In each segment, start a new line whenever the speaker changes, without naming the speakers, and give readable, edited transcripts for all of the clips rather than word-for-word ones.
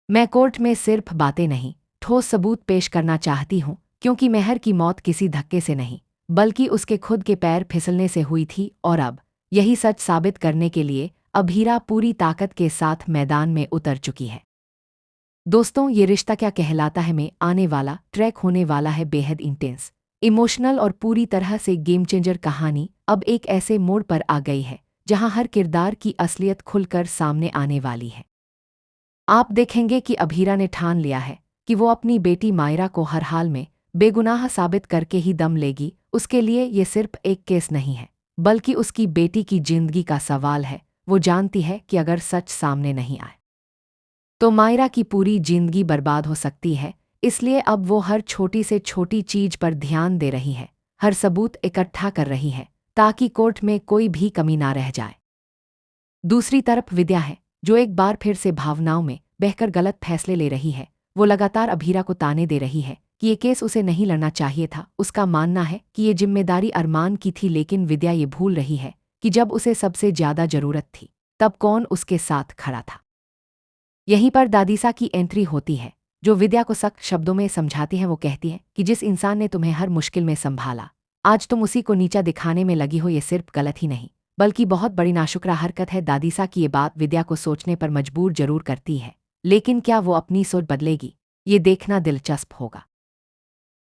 मैं कोर्ट में सिर्फ बातें नहीं, ठोस सबूत पेश करना चाहती हूँ, क्योंकि मेहर की मौत किसी धक्के से नहीं, बल्कि उसके खुद के पैर फिसलने से हुई थी और अब यही सच साबित करने के लिए अभीरा पूरी ताकत के साथ मैदान में उतर चुकी है। दोस्तों, ये रिश्ता क्या कहलाता है में आने वाला ट्रैक होने वाला है बेहद इंटेंस, इमोशनल और पूरी तरह से गेम चेंजर कहानी अब एक ऐसे मोड़ पर आ गई है जहां हर किरदार की असलियत खुलकर सामने आने वाली है। आप देखेंगे कि अभीरा ने ठान लिया है कि वो अपनी बेटी मायरा को हर हाल में बेगुनाह साबित करके ही दम लेगी। उसके लिए ये सिर्फ एक केस नहीं है, बल्कि उसकी बेटी की जिंदगी का सवाल है। वो जानती है कि अगर सच सामने नहीं आए तो मायरा की पूरी जिंदगी बर्बाद हो सकती है, इसलिए अब वो हर छोटी से छोटी चीज पर ध्यान दे रही है, हर सबूत इकट्ठा कर रही है ताकि कोर्ट में कोई भी कमी ना रह जाए। दूसरी तरफ विद्या है, जो एक बार फिर से भावनाओं में बहकर गलत फैसले ले रही है। वो लगातार अभीरा को ताने दे रही है कि ये केस उसे नहीं लड़ना चाहिए था। उसका मानना है कि ये जिम्मेदारी अरमान की थी, लेकिन विद्या ये भूल रही है कि जब उसे सबसे ज्यादा जरूरत थी तब कौन उसके साथ खड़ा था। यहीं पर दादीसा की एंट्री होती है, जो विद्या को सख्त शब्दों में समझाती है। वो कहती है कि जिस इंसान ने तुम्हें हर मुश्किल में संभाला, आज तुम उसी को नीचा दिखाने में लगी हो। ये सिर्फ गलत ही नहीं, बल्कि बहुत बड़ी नाशुक्रा हरकत है। दादीसा की ये बात विद्या को सोचने पर मजबूर जरूर करती है, लेकिन क्या वो अपनी सोच बदलेगी, ये देखना दिलचस्प होगा।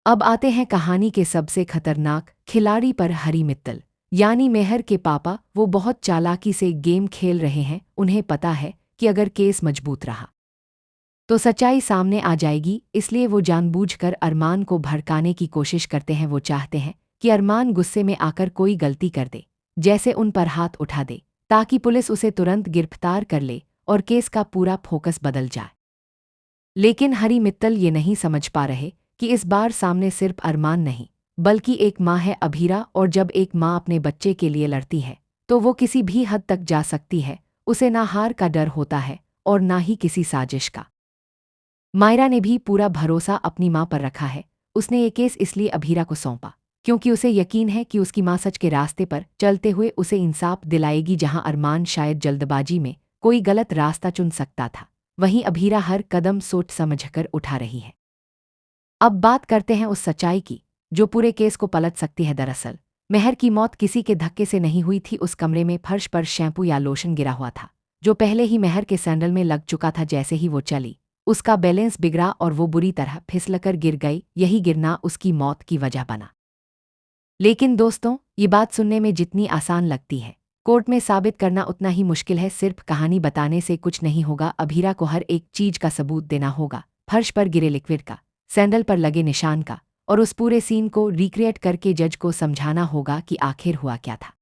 अब आते हैं कहानी के सबसे खतरनाक खिलाड़ी पर, हरी मित्तल यानी मेहर के पापा। वो बहुत चालाकी से गेम खेल रहे हैं। उन्हें पता है कि अगर केस मजबूत रहा तो सच्चाई सामने आ जाएगी, इसलिए वो जानबूझकर अरमान को भड़काने की कोशिश करते हैं। वो चाहते हैं कि अरमान गुस्से में आकर कोई गलती कर दे, जैसे उन पर हाथ उठा दे, ताकि पुलिस उसे तुरंत गिरफ्तार कर ले और केस का पूरा फोकस बदल जाए। लेकिन हरी मित्तल ये नहीं समझ पा रहे कि इस बार सामने सिर्फ अरमान नहीं, बल्कि एक माँ है, अभीरा। और जब एक माँ अपने बच्चे के लिए लड़ती है तो वो किसी भी हद तक जा सकती है। उसे ना हार का डर होता है और ना ही किसी साजिश का। मायरा ने भी पूरा भरोसा अपनी माँ पर रखा है। उसने ये केस इसलिए अभीरा को सौंपा क्योंकि उसे यकीन है कि उसकी माँ सच के रास्ते पर चलते हुए उसे इंसाफ दिलाएगी। जहां अरमान शायद जल्दबाजी में कोई गलत रास्ता चुन सकता था, वहीं अभीरा हर कदम सोच समझकर उठा रही है। अब बात करते हैं उस सच्चाई की जो पूरे केस को पलट सकती है। दरअसल मेहर की मौत किसी के धक्के से नहीं हुई थी। उस कमरे में फर्श पर शैम्पू या लोशन गिरा हुआ था, जो पहले ही मेहर के सैंडल में लग चुका था। जैसे ही वो चली, उसका बैलेंस बिगड़ा और वो बुरी तरह फिसलकर गिर गई। यही गिरना उसकी मौत की वजह बना। लेकिन दोस्तों, ये बात सुनने में जितनी आसान लगती है, कोर्ट में साबित करना उतना ही मुश्किल है। सिर्फ कहानी बताने से कुछ नहीं होगा। अभीरा को हर एक चीज का सबूत देना होगा, फर्श पर गिरे लिक्विड का, सैंडल पर लगे निशान का, और उस पूरे सीन को रिक्रिएट करके जज को समझाना होगा कि आखिर हुआ क्या था।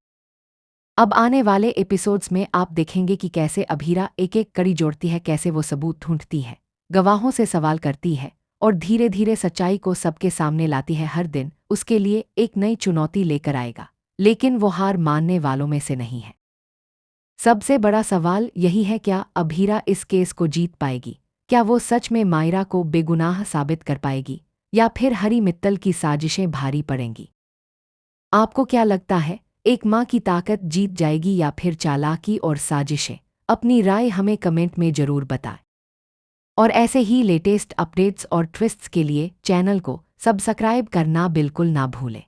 अब आने वाले एपिसोड्स में आप देखेंगे कि कैसे अभीरा एक एक कड़ी जोड़ती है, कैसे वो सबूत ढूंढती है, गवाहों से सवाल करती है और धीरे धीरे सच्चाई को सबके सामने लाती है। हर दिन उसके लिए एक नई चुनौती लेकर आएगा, लेकिन वो हार मानने वालों में से नहीं है। सबसे बड़ा सवाल यही है, क्या अभीरा इस केस को जीत पाएगी? क्या वो सच में मायरा को बेगुनाह साबित कर पाएगी, या फिर हरी मित्तल की साजिशें भारी पड़ेंगी? आपको क्या लगता है, एक माँ की ताकत जीत जाएगी या फिर चालाकी और साजिशें? अपनी राय हमें कमेंट में जरूर बताएं। और ऐसे ही लेटेस्ट अपडेट्स और ट्विस्ट्स के लिए चैनल को सब्सक्राइब करना बिल्कुल ना भूलें।